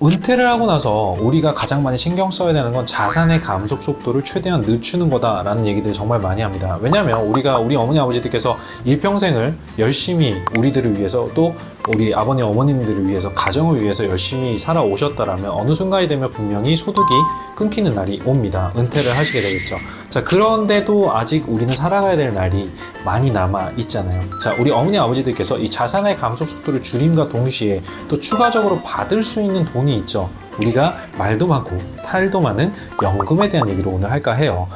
은퇴를 하고 나서 우리가 가장 많이 신경 써야 되는 건 자산의 감속 속도를 최대한 늦추는 거다라는 얘기들을 정말 많이 합니다. 왜냐하면 우리 어머니 아버지들께서 일평생을 열심히 우리들을 위해서 또 우리 아버님 어머님들을 위해서 가정을 위해서 열심히 살아오셨다라면 어느 순간이 되면 분명히 소득이 끊기는 날이 옵니다. 은퇴를 하시게 되겠죠. 자, 그런데도 아직 우리는 살아가야 될 날이 많이 남아 있잖아요. 자, 우리 어머니 아버지들께서 이 자산의 감속 속도를 줄임과 동시에 또 추가적으로 받을 수 있는 돈이 있죠. 우리가 말도 많고 탈도 많은 연금에 대한 얘기를 오늘 할까 해요.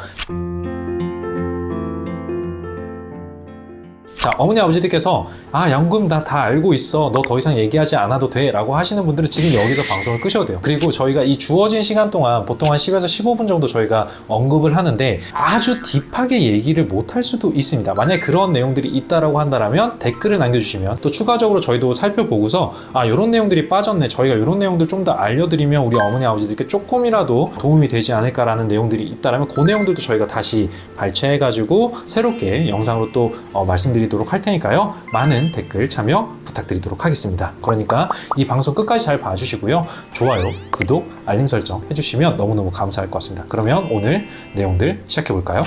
자, 어머니 아버지들께서 연금 나 다 알고 있어, 너 더 이상 얘기하지 않아도 돼 라고 하시는 분들은 지금 여기서 방송을 끄셔도 돼요. 그리고 저희가 이 주어진 시간 동안 보통 한 10에서 15분 정도 저희가 언급을 하는데 아주 딥하게 얘기를 못 할 수도 있습니다. 만약에 그런 내용들이 있다라고 한다면 댓글을 남겨주시면 또 추가적으로 저희도 살펴보고서 이런 내용들이 빠졌네, 저희가 이런 내용들 좀 더 알려드리면 우리 어머니 아버지들께 조금이라도 도움이 되지 않을까라는 내용들이 있다라면 그 내용들도 저희가 다시 발췌해가지고 새롭게 영상으로 또 말씀드리도록 할 테니까요. 많은 댓글 참여 부탁드리도록 하겠습니다. 그러니까 이 방송 끝까지 잘 봐주시고요. 좋아요, 구독, 알림 설정 해주시면 너무너무 감사할 것 같습니다. 그러면 오늘 내용들 시작해볼까요?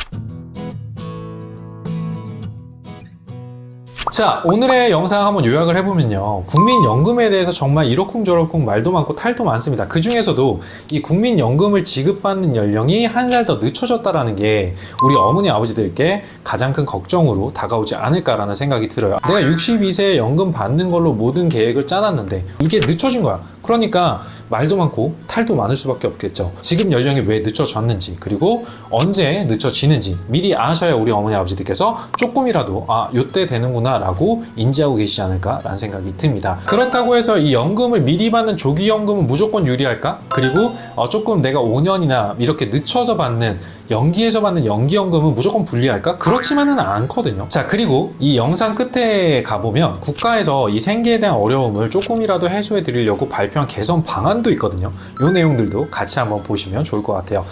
자, 오늘의 영상 한번 요약을 해보면요. 국민연금에 대해서 정말 이러쿵저러쿵 말도 많고 탈도 많습니다. 그 중에서도 이 국민연금을 지급받는 연령이 한 살 더 늦춰졌다라는 게 우리 어머니 아버지들께 가장 큰 걱정으로 다가오지 않을까라는 생각이 들어요. 내가 62세에 연금 받는 걸로 모든 계획을 짜놨는데 이게 늦춰진 거야. 그러니까 말도 많고 탈도 많을 수밖에 없겠죠. 지금 연령이 왜 늦춰졌는지, 그리고 언제 늦춰지는지 미리 아셔야 우리 어머니 아버지들께서 조금이라도 요때 되는구나 라고 인지하고 계시지 않을까 라는 생각이 듭니다. 그렇다고 해서 이 연금을 미리 받는 조기연금은 무조건 유리할까? 그리고 조금 내가 5년이나 이렇게 늦춰서 받는 연기해서 받는 연기연금은 무조건 불리할까? 그렇지만은 않거든요. 자, 그리고 이 영상 끝에 가보면 국가에서 이 생계에 대한 어려움을 조금이라도 해소해 드리려고 발표한 개선 방안도 있거든요. 이 내용들도 같이 한번 보시면 좋을 것 같아요.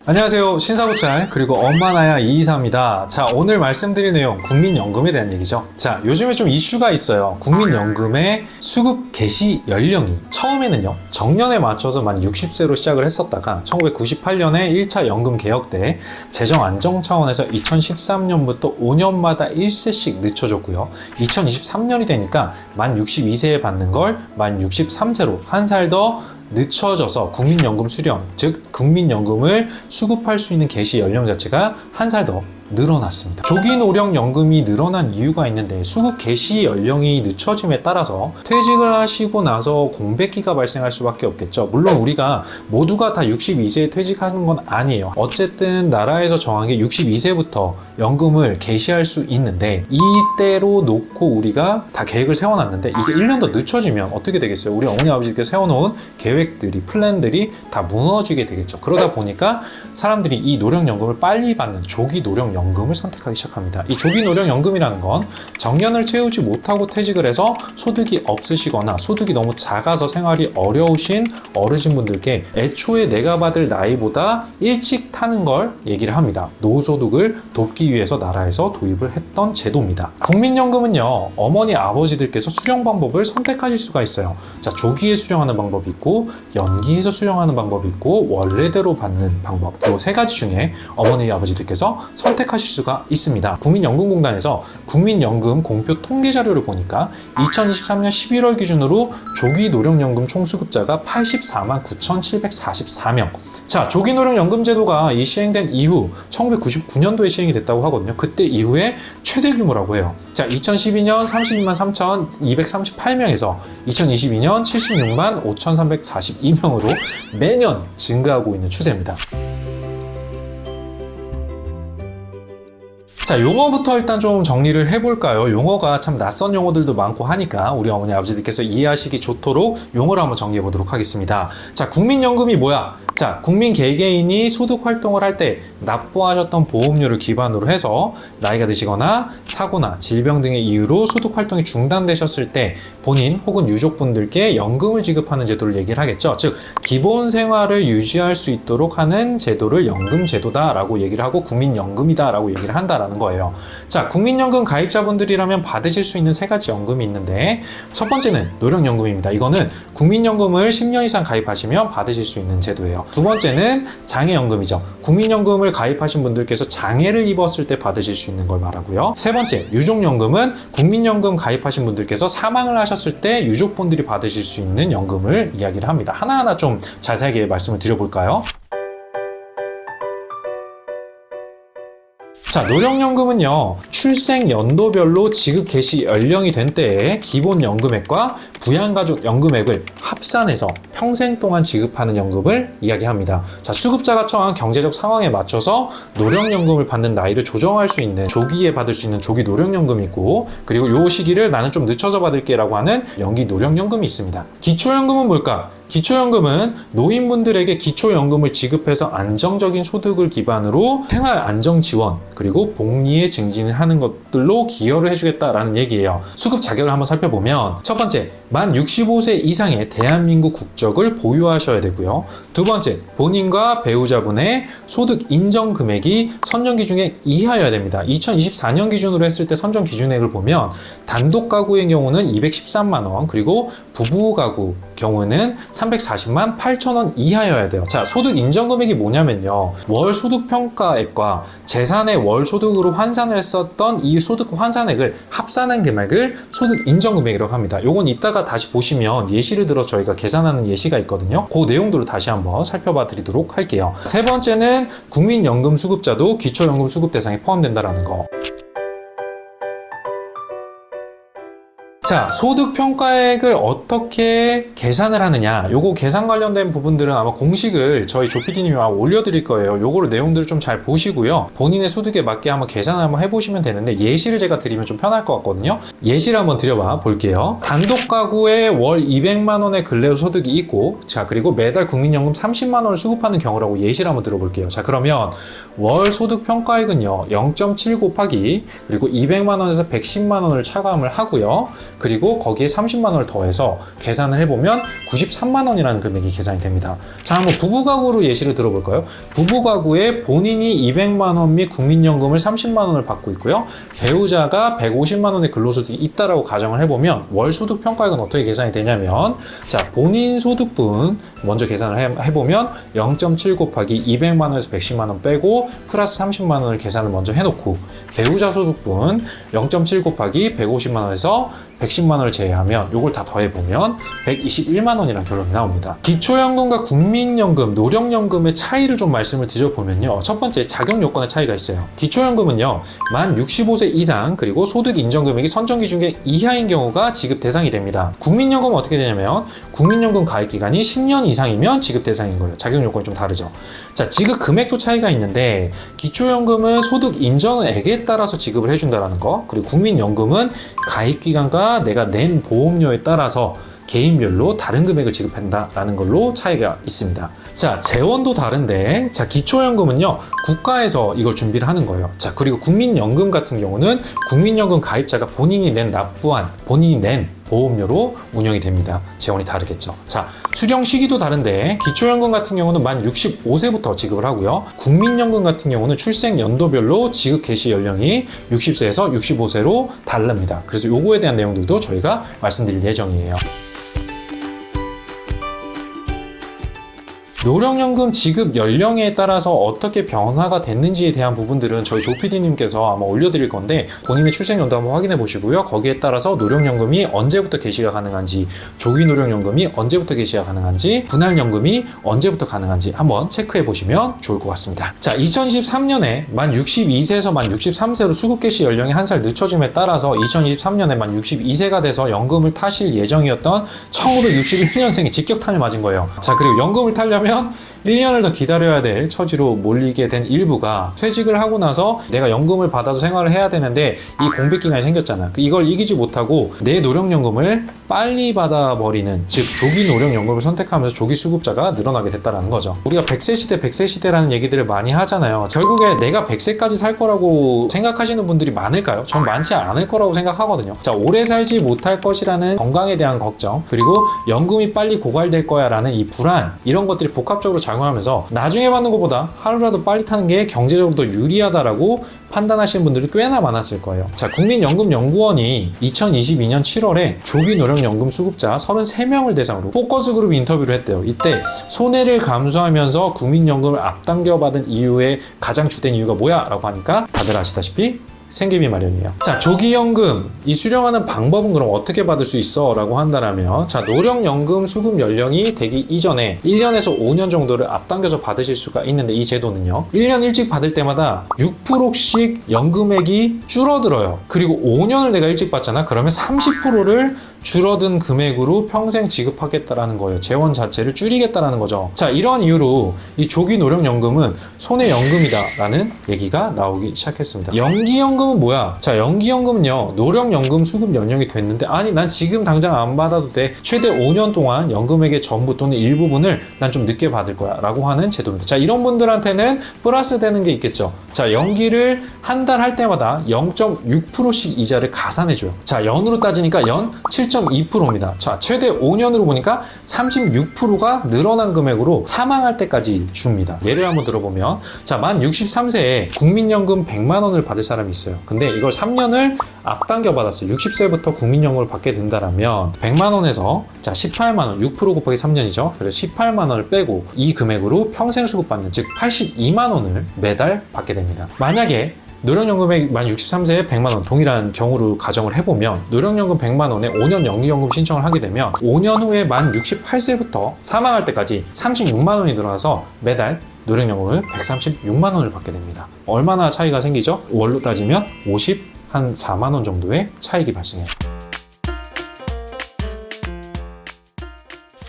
안녕하세요, 신사고찰 그리고 엄마나야 이이사입니다. 자, 오늘 말씀드릴 내용 국민연금에 대한 얘기죠. 자, 요즘에 좀 이슈가 있어요. 국민연금의 수급 개시 연령이 처음에는요 정년에 맞춰서 만 60세로 시작을 했었다가 1998년에 1차 연금 개혁 때 재정 안정 차원에서 2013년부터 5년마다 1세씩 늦춰졌고요. 2023년이 되니까 만 62세에 받는 걸 만 63세로 한 살 더 늦춰져서 국민연금 수령, 즉 국민연금을 수급할 수 있는 개시 연령 자체가 한 살 더 늘어났습니다. 조기노령연금이 늘어난 이유가 있는데 수급 개시 연령이 늦춰짐에 따라서 퇴직을 하시고 나서 공백기가 발생할 수밖에 없겠죠. 물론 우리가 모두가 다 62세에 퇴직하는 건 아니에요. 어쨌든 나라에서 정한 게 62세부터 연금을 개시할 수 있는데 이때로 놓고 우리가 다 계획을 세워놨는데 이게 1년 더 늦춰지면 어떻게 되겠어요? 우리 어머니 아버지께서 세워놓은 계획들이, 플랜들이 다 무너지게 되겠죠. 그러다 보니까 사람들이 이 노령연금을 빨리 받는 조기노령연금을 선택하기 시작합니다. 이 조기노령연금이라는 건 정년을 채우지 못하고 퇴직을 해서 소득이 없으시거나 소득이 너무 작아서 생활이 어려우신 어르신분들께 애초에 내가 받을 나이보다 일찍 타는 걸 얘기를 합니다. 노소득을 돕기 위해서 나라에서 도입을 했던 제도입니다. 국민연금은요, 어머니 아버지들께서 수령 방법을 선택하실 수가 있어요. 자, 조기에 수령하는 방법이 있고 연기해서 수령하는 방법이 있고 원래대로 받는 방법, 이 세 가지 중에 어머니 아버지들께서 선택하실 수가 있습니다. 국민연금공단에서 국민연금 공표 통계 자료를 보니까 2023년 11월 기준으로 조기노령연금 총수급자가 84만 9,744명. 자, 조기노령연금 제도가 이 시행된 이후 1999년도에 시행이 됐다고 하거든요. 그때 이후에 최대 규모라고 해요. 자, 2012년 32만 3,238명에서 2022년 76만 5,342명으로 매년 증가하고 있는 추세입니다. 자, 용어부터 일단 좀 정리를 해볼까요? 용어가 참 낯선 용어들도 많고 하니까 우리 어머니 아버지들께서 이해하시기 좋도록 용어를 한번 정리해 보도록 하겠습니다. 자, 국민연금이 뭐야? 자, 국민 개개인이 소득 활동을 할 때 납부하셨던 보험료를 기반으로 해서 나이가 드시거나 사고나 질병 등의 이유로 소득 활동이 중단되셨을 때 본인 혹은 유족분들께 연금을 지급하는 제도를 얘기를 하겠죠. 즉, 기본 생활을 유지할 수 있도록 하는 제도를 연금제도다라고 얘기를 하고 국민연금이다라고 얘기를 한다라는 거예요. 자, 국민연금 가입자분들이라면 받으실 수 있는 세 가지 연금이 있는데 첫 번째는 노령연금입니다. 이거는 국민연금을 10년 이상 가입하시면 받으실 수 있는 제도예요. 두 번째는 장애연금이죠. 국민연금을 가입하신 분들께서 장애를 입었을 때 받으실 수 있는 걸 말하고요. 세 번째, 유족연금은 국민연금 가입하신 분들께서 사망을 하셨을 때 유족분들이 받으실 수 있는 연금을 이야기를 합니다. 하나하나 좀 자세하게 말씀을 드려볼까요? 자, 노령연금은요, 출생 연도별로 지급 개시 연령이 된 때에 기본 연금액과 부양가족 연금액을 합산해서 평생 동안 지급하는 연금을 이야기합니다. 자, 수급자가 처한 경제적 상황에 맞춰서 노령연금을 받는 나이를 조정할 수 있는 조기에 받을 수 있는 조기 노령연금이 있고, 그리고 요 시기를 나는 좀 늦춰서 받을게 라고 하는 연기 노령연금이 있습니다. 기초연금은 뭘까? 기초연금은 노인분들에게 기초연금을 지급해서 안정적인 소득을 기반으로 생활 안정 지원 그리고 복리에 증진을 하는 것들로 기여를 해주겠다라는 얘기예요. 수급 자격을 한번 살펴보면 첫 번째, 만 65세 이상의 대한민국 국적을 보유하셔야 되고요. 두 번째, 본인과 배우자분의 소득 인정 금액이 선정 기준액 이하여야 됩니다. 2024년 기준으로 했을 때 선정 기준액을 보면 단독 가구의 경우는 213만 원, 그리고 부부 가구 경우는 340만 8천 원 이하여야 돼요. 자, 소득 인정 금액이 뭐냐면요, 월 소득 평가액과 재산의 월 소득으로 환산을 했었던 이 소득 환산액을 합산한 금액을 소득 인정 금액이라고 합니다. 요건 이따가 다시 보시면 예시를 들어서 저희가 계산하는 예시가 있거든요. 그 내용들을 다시 한번 살펴봐 드리도록 할게요. 세 번째는 국민연금 수급자도 기초연금 수급 대상에 포함된다라는 거. 자, 소득 평가액을 어떻게 계산을 하느냐, 요거 계산 관련된 부분들은 아마 공식을 저희 조PD님이 아마 올려드릴 거예요. 요거를 내용들을 좀 잘 보시고요, 본인의 소득에 맞게 한번 계산을 한번 해보시면 되는데, 예시를 제가 드리면 좀 편할 것 같거든요. 예시를 한번 드려봐 볼게요. 단독 가구에 월 200만 원의 근래 소득이 있고, 자, 그리고 매달 국민연금 30만 원을 수급하는 경우라고 예시를 한번 들어볼게요. 자, 그러면 월 소득 평가액은요 0.7 곱하기 그리고 200만 원에서 110만 원을 차감을 하고요, 그리고 거기에 30만 원을 더해서 계산을 해보면 93만 원이라는 금액이 계산이 됩니다. 자, 한번 부부가구로 예시를 들어볼까요? 부부가구에 본인이 200만 원 및 국민연금을 30만 원을 받고 있고요, 배우자가 150만 원의 근로소득이 있다라고 가정을 해보면 월 소득 평가액은 어떻게 계산이 되냐면, 자, 본인 소득분 먼저 계산을 해보면 0.7 곱하기 200만 원에서 110만 원 빼고 플러스 30만 원을 계산을 먼저 해놓고, 배우자 소득분 0.7 곱하기 150만 원에서 110만 원을 제외하면 요걸 다 더해보면 121만 원이라는 결론이 나옵니다. 기초연금과 국민연금, 노령연금의 차이를 좀 말씀을 드려보면요, 첫 번째, 자격 요건의 차이가 있어요. 기초연금은요 만 65세 이상 그리고 소득 인정금액이 선정기준액 이하인 경우가 지급 대상이 됩니다. 국민연금은 어떻게 되냐면 국민연금 가입 기간이 10년 이상이면 지급 대상인 거예요. 자격 요건이 좀 다르죠. 자, 지급 금액도 차이가 있는데, 기초연금은 소득 인정액에 따라서 지급을 해준다는 거, 그리고 국민연금은 가입 기간과 내가 낸 보험료에 따라서 개인별로 다른 금액을 지급한다라는 걸로 차이가 있습니다. 자, 재원도 다른데, 자, 기초연금은요 국가에서 이걸 준비를 하는 거예요. 자, 그리고 국민연금 같은 경우는 국민연금 가입자가 본인이 낸 보험료로 운영이 됩니다. 재원이 다르겠죠. 자, 수령 시기도 다른데, 기초연금 같은 경우는 만 65세부터 지급을 하고요, 국민연금 같은 경우는 출생 연도별로 지급 개시 연령이 60세에서 65세로 다릅니다. 그래서 요거에 대한 내용들도 저희가 말씀드릴 예정이에요. 노령연금 지급 연령에 따라서 어떻게 변화가 됐는지에 대한 부분들은 저희 조PD님께서 아마 올려드릴 건데, 본인의 출생연도 한번 확인해 보시고요, 거기에 따라서 노령연금이 언제부터 개시가 가능한지, 조기노령연금이 언제부터 개시가 가능한지, 분할연금이 언제부터 가능한지 한번 체크해 보시면 좋을 것 같습니다. 자, 2023년에 만 62세에서 만 63세로 수급 개시 연령이 한 살 늦춰짐에 따라서 2023년에 만 62세가 돼서 연금을 타실 예정이었던 1961년생이 직격탄을 맞은 거예요. 자, 그리고 연금을 타려면 하면 1년을 더 기다려야 될 처지로 몰리게 된 일부가 퇴직을 하고 나서 내가 연금을 받아서 생활을 해야 되는데 이 공백 기간이 생겼잖아. 이걸 이기지 못하고 내 노령연금을 빨리 받아버리는, 즉 조기 노령연금을 선택하면서 조기 수급자가 늘어나게 됐다는 거죠. 우리가 100세 시대 100세 시대라는 얘기들을 많이 하잖아요. 결국에 내가 100세까지 살 거라고 생각하시는 분들이 많을까요? 전 많지 않을 거라고 생각하거든요. 자, 오래 살지 못할 것이라는 건강에 대한 걱정, 그리고 연금이 빨리 고갈될 거야 라는 이 불안, 이런 것들이 복합적으로 작용하면서 나중에 받는 것보다 하루라도 빨리 타는 게 경제적으로 더 유리하다라고 판단하시는 분들이 꽤나 많았을 거예요. 자, 국민연금연구원이 2022년 7월에 조기 노령연금 수급자 33명을 대상으로 포커스 그룹 인터뷰를 했대요. 이때 손해를 감수하면서 국민연금을 앞당겨 받은 이유의 가장 주된 이유가 뭐야? 라고 하니까 다들 아시다시피 생계비 마련이에요. 자, 조기연금 이 수령하는 방법은 그럼 어떻게 받을 수 있어? 라고 한다면, 자, 노령연금 수급 연령이 되기 이전에 1년에서 5년 정도를 앞당겨서 받으실 수가 있는데, 이 제도는요 1년 일찍 받을 때마다 6%씩 연금액이 줄어들어요. 그리고 5년을 내가 일찍 받잖아. 그러면 30%를 줄어든 금액으로 평생 지급하겠다라는 거예요. 재원 자체를 줄이겠다라는 거죠. 자, 이러한 이유로 이 조기 노령연금은 손해연금이다라는 얘기가 나오기 시작했습니다. 연기연금은 뭐야? 자, 연기연금은요 노령연금 수급 연령이 됐는데, 아니 난 지금 당장 안 받아도 돼, 최대 5년 동안 연금액의 전부 또는 일부분을 난 좀 늦게 받을 거야 라고 하는 제도입니다. 자, 이런 분들한테는 플러스 되는 게 있겠죠. 자, 연기를 한 달 할 때마다 0.6%씩 이자를 가산해줘요. 자, 연으로 따지니까 연 7.2%입니다. 자, 최대 5년으로 보니까 36%가 늘어난 금액으로 사망할 때까지 줍니다. 예를 한번 들어보면, 자, 만 63세에 국민연금 100만 원을 받을 사람이 있어요. 근데 이걸 3년을 앞당겨 받았어요. 60세부터 국민연금을 받게 된다면 100만 원에서 자 18만 원, 6% 곱하기 3년이죠. 그래서 18만 원을 빼고 이 금액으로 평생 수급받는, 즉 82만 원을 매달 받게 됩니다. 만약에 노령연금액 만 63세에 100만 원 동일한 경우를 가정을 해보면, 노령연금 100만 원에 5년 연기연금 신청을 하게 되면 5년 후에 만 68세부터 사망할 때까지 36만 원이 늘어나서 매달 노령연금을 136만 원을 받게 됩니다. 얼마나 차이가 생기죠? 월로 따지면 한 4만 원 정도의 차익이 발생해요.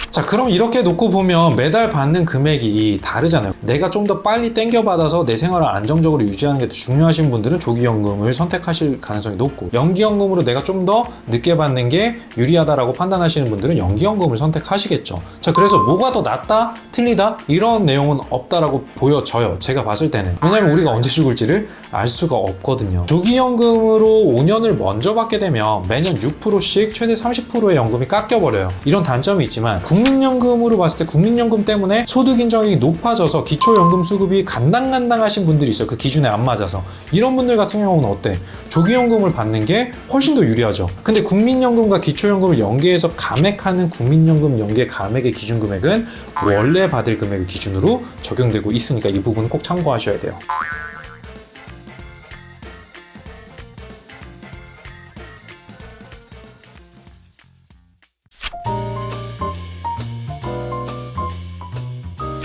자, 그럼 이렇게 놓고 보면 매달 받는 금액이 다르잖아요. 내가 좀 더 빨리 땡겨받아서 내 생활을 안정적으로 유지하는 게 더 중요하신 분들은 조기연금을 선택하실 가능성이 높고, 연기연금으로 내가 좀 더 늦게 받는 게 유리하다라고 판단하시는 분들은 연기연금을 선택하시겠죠. 자, 그래서 뭐가 더 낫다? 틀리다? 이런 내용은 없다라고 보여져요. 제가 봤을 때는. 왜냐면 우리가 언제 죽을지를 알 수가 없거든요. 조기연금으로 5년을 먼저 받게 되면 매년 6%씩 최대 30%의 연금이 깎여버려요. 이런 단점이 있지만, 국민연금으로 봤을 때 국민연금 때문에 소득 인정이 높아져서 기초연금 수급이 간당간당하신 분들이 있어요. 그 기준에 안 맞아서. 이런 분들 같은 경우는 어때? 조기연금을 받는 게 훨씬 더 유리하죠. 근데 국민연금과 기초연금을 연계해서 감액하는 국민연금 연계 감액의 기준 금액은 원래 받을 금액을 기준으로 적용되고 있으니까 이 부분은 꼭 참고하셔야 돼요.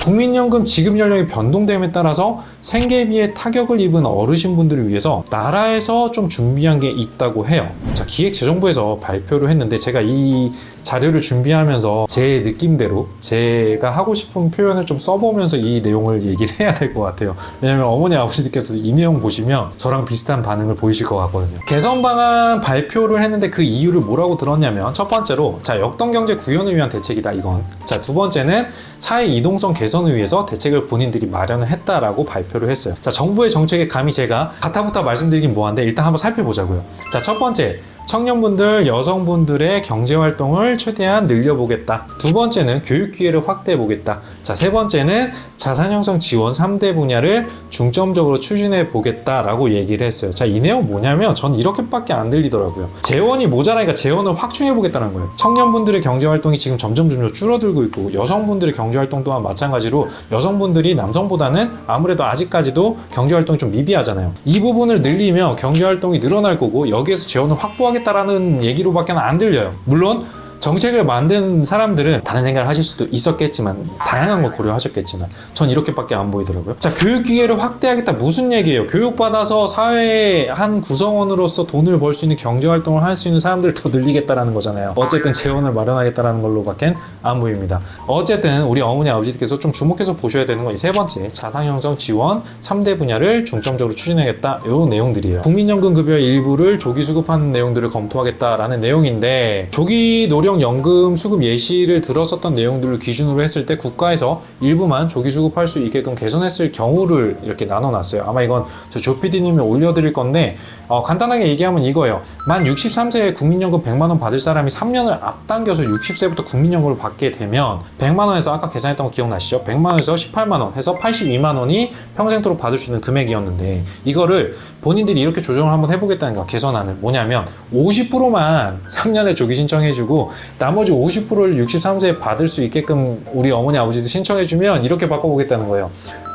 국민연금 지급 연령이 변동됨에 따라서 생계비에 타격을 입은 어르신분들을 위해서 나라에서 좀 준비한 게 있다고 해요. 자, 기획재정부에서 발표를 했는데, 제가 이 자료를 준비하면서 제 느낌대로 제가 하고 싶은 표현을 좀 써보면서 이 내용을 얘기를 해야 될 것 같아요. 왜냐면 어머니 아버지들께서 이 내용 보시면 저랑 비슷한 반응을 보이실 것 같거든요. 개선 방안 발표를 했는데 그 이유를 뭐라고 들었냐면, 첫 번째로 자, 역동경제 구현을 위한 대책이다 이건. 자, 두 번째는 사회 이동성 개선을 위해서 대책을 본인들이 마련을 했다라고 발표를 했어요. 자, 정부의 정책에 감히 제가 가타부타 말씀드리긴 뭐한데 일단 한번 살펴보자고요. 자, 첫 번째, 청년분들, 여성분들의 경제활동을 최대한 늘려보겠다. 두 번째는 교육 기회를 확대해보겠다. 자, 세 번째는 자산형성 지원 3대 분야를 중점적으로 추진해보겠다라고 얘기를 했어요. 자, 이 내용 뭐냐면 전 이렇게밖에 안 들리더라고요. 재원이 모자라니까 재원을 확충해보겠다는 거예요. 청년분들의 경제활동이 지금 점점 줄어들고 있고, 여성분들의 경제활동 또한 마찬가지로 여성분들이 남성보다는 아무래도 아직까지도 경제활동이 좀 미비하잖아요. 이 부분을 늘리면 경제활동이 늘어날 거고, 여기에서 재원을 확보하겠다라는 얘기로밖에 안 들려요. 물론 정책을 만든 사람들은 다른 생각을 하실 수도 있었겠지만 다양한 걸 고려하셨겠지만 전 이렇게밖에 안 보이더라고요. 자, 교육 기회를 확대하겠다 무슨 얘기예요? 교육받아서 사회의 한 구성원으로서 돈을 벌 수 있는 경제활동을 할 수 있는 사람들을 더 늘리겠다라는 거잖아요. 어쨌든 재원을 마련하겠다라는 걸로밖엔 안 보입니다. 어쨌든 우리 어머니 아버지께서 좀 주목해서 보셔야 되는 건 이 세 번째 자산 형성 지원 3대 분야를 중점적으로 추진하겠다 요 내용들이에요. 국민연금 급여의 일부를 조기 수급하는 내용들을 검토하겠다라는 내용인데 조기 노령연금 수급 예시를 들었었던 내용들을 기준으로 했을 때 국가에서 일부만 조기 수급할 수 있게끔 개선했을 경우를 이렇게 나눠놨어요. 아마 이건 저 조PD님이 올려드릴 건데 간단하게 얘기하면 이거예요. 만 63세에 국민연금 100만원 받을 사람이 3년을 앞당겨서 60세부터 국민연금을 받게 되면 100만원에서 아까 계산했던 거 기억나시죠? 100만원에서 18만원 해서 82만원이 평생토록 받을 수 있는 금액이었는데 이거를 본인들이 이렇게 조정을 한번 해보겠다는 거야. 개선안을 뭐냐면 50%만 3년에 조기 신청해주고 나머지 50%를 63세에 받을 수 있게끔 우리 어머니 아버지도 신청해주면 이렇게 바꿔보겠다는 거예요.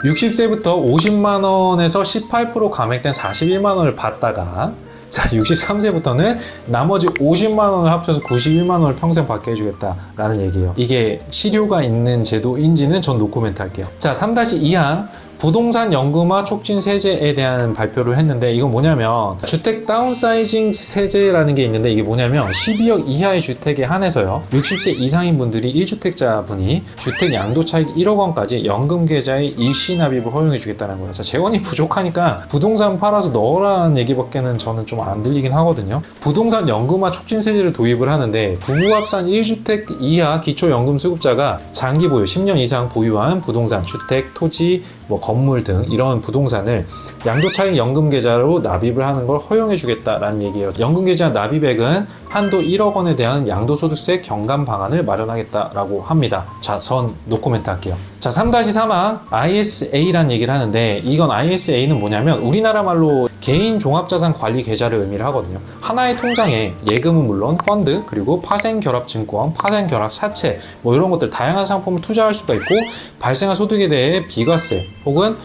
60세부터 50만원에서 18% 감액된 41만원을 받다가 자 63세부터는 나머지 50만원을 합쳐서 91만원을 평생 받게 해주겠다라는 얘기예요. 이게 실효가 있는 제도인지는 전 노코멘트 할게요. 자 3-2항 부동산 연금화 촉진 세제에 대한 발표를 했는데 이건 뭐냐면 주택 다운사이징 세제라는 게 있는데 이게 뭐냐면 12억 이하의 주택에 한해서요 60세 이상인 분들이 1주택자 분이 주택 양도 차익 1억 원까지 연금 계좌에 일시 납입을 허용해 주겠다는 거예요. 자, 재원이 부족하니까 부동산 팔아서 넣으라는 얘기밖에는 저는 좀 안 들리긴 하거든요. 부동산 연금화 촉진 세제를 도입을 하는데 부부 합산 1주택 이하 기초연금 수급자가 장기 보유 10년 이상 보유한 부동산, 주택, 토지, 뭐 건물 등 이런 부동산을 양도차익 연금 계좌로 납입을 하는 걸 허용해 주겠다라는 얘기예요. 연금 계좌 납입액은 한도 1억 원에 대한 양도소득세 경감 방안을 마련하겠다라고 합니다. 자, 전 노코멘트 할게요. 자, 3-3항 ISA라는 얘기를 하는데 이건 ISA는 뭐냐면 우리나라 말로 개인 종합자산 관리 계좌를 의미를 하거든요. 하나의 통장에 예금은 물론 펀드 그리고 파생결합증권, 파생결합사채 뭐 이런 것들 다양한 상품을 투자할 수가 있고 발생한 소득에 대해 비과세 혹은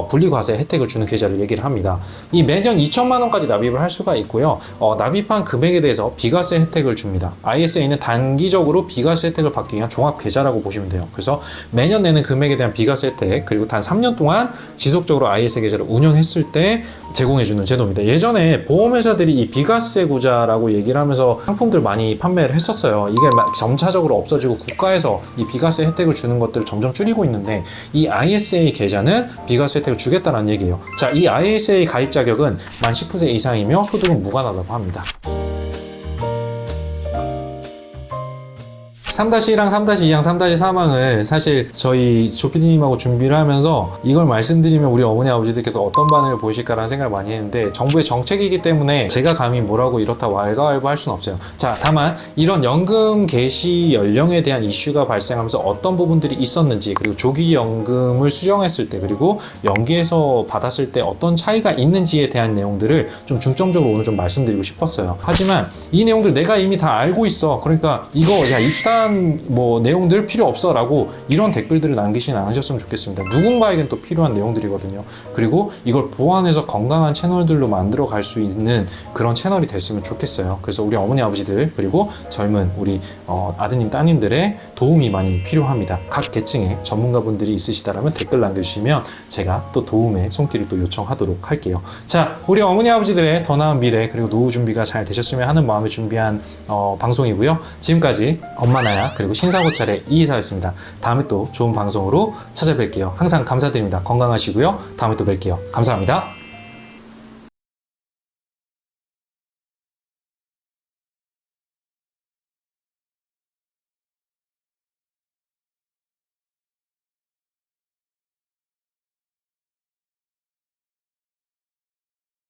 분리과세 혜택을 주는 계좌를 얘기를 합니다. 이 매년 2천만 원까지 납입을 할 수가 있고요. 납입한 금액에 대해서 비과세 혜택을 줍니다. ISA는 단기적으로 비과세 혜택을 받기 위한 종합계좌라고 보시면 돼요. 그래서 매년 내는 금액에 대한 비과세 혜택 그리고 단 3년 동안 지속적으로 ISA 계좌를 운영했을 때 제공해주는 제도입니다. 예전에 보험회사들이 이 비과세 구자라고 얘기를 하면서 상품들 많이 판매를 했었어요. 이게 점차적으로 없어지고 국가에서 이 비과세 혜택을 주는 것들을 점점 줄이고 있는데 이 ISA 계좌는 비과세 혜택을 주겠다는 얘기예요. 자, 이 ISA 가입 자격은 만 19세 이상이며 소득은 무관하다고 합니다. 3-1항, 3-2항, 3-3항을 사실 저희 조피디님하고 준비를 하면서 이걸 말씀드리면 우리 어머니 아버지들께서 어떤 반응을 보이실까라는 생각을 많이 했는데 정부의 정책이기 때문에 제가 감히 뭐라고 이렇다 왈가왈부 할 수는 없어요. 자, 다만 이런 연금 개시 연령에 대한 이슈가 발생하면서 어떤 부분들이 있었는지 그리고 조기 연금을 수령했을 때 그리고 연기해서 받았을 때 어떤 차이가 있는지에 대한 내용들을 좀 중점적으로 오늘 좀 말씀드리고 싶었어요. 하지만 이 내용들 내가 이미 다 알고 있어. 그러니까 이거 야 일단 뭐 내용들 필요 없어 라고 이런 댓글들을 남기시지 않으셨으면 좋겠습니다. 누군가에겐 또 필요한 내용들이거든요. 그리고 이걸 보완해서 건강한 채널들로 만들어 갈 수 있는 그런 채널이 됐으면 좋겠어요. 그래서 우리 어머니 아버지들 그리고 젊은 우리 아드님 따님들의 도움이 많이 필요합니다. 각 계층에 전문가분들이 있으시다라면 댓글 남겨주시면 제가 또 도움의 손길을 또 요청하도록 할게요. 자, 우리 어머니 아버지들의 더 나은 미래 그리고 노후 준비가 잘 되셨으면 하는 마음에 준비한 방송이고요. 지금까지 엄마 나야 그리고 신사고찰의 이이사였습니다. 다음에 또 좋은 방송으로 찾아뵐게요. 항상 감사드립니다. 건강하시고요. 다음에 또 뵐게요. 감사합니다.